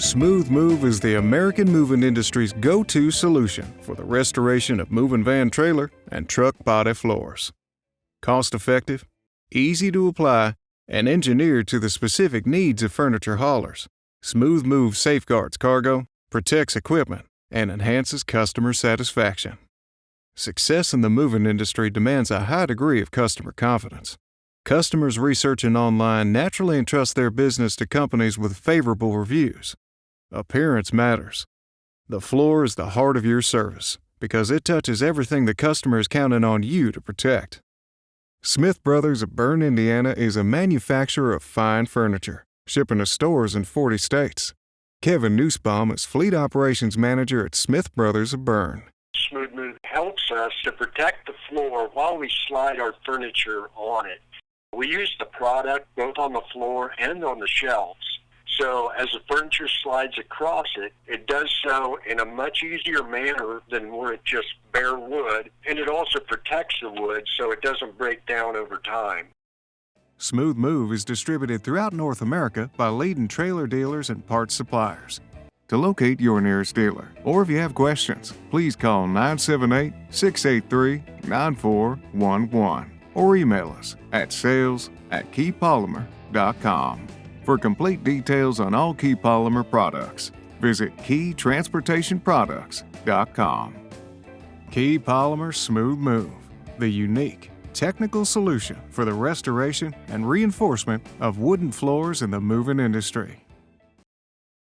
SmoothMove is the American moving industry's go-to solution for the restoration of moving van trailer and truck body floors. Cost-effective, easy to apply, and engineered to the specific needs of furniture haulers, SmoothMove safeguards cargo, protects equipment, and enhances customer satisfaction. Success in the moving industry demands a high degree of customer confidence. Customers researching online naturally entrust their business to companies with favorable reviews. Appearance matters. The floor is the heart of your service because it touches everything the customer is counting on you to protect. Smith Brothers of Berne, Indiana is a manufacturer of fine furniture, shipping to stores in 40 states. Kevin Nussbaum is Fleet Operations Manager at Smith Brothers of Berne. SmoothMove helps us to protect the floor while we slide our furniture on it. We use the product both on the floor and on the shelves. So as the furniture slides across it, it does so in a much easier manner than were it just bare wood, and it also protects the wood so it doesn't break down over time. SmoothMove is distributed throughout North America by leading trailer dealers and parts suppliers. To locate your nearest dealer, or if you have questions, please call 978-683-9411 or email us at sales@keypolymer.com. For complete details on all Key Polymer products, visit keytransportationproducts.com. Key Polymer SmoothMove, the unique, technical solution for the restoration and reinforcement of wooden floors in the moving industry.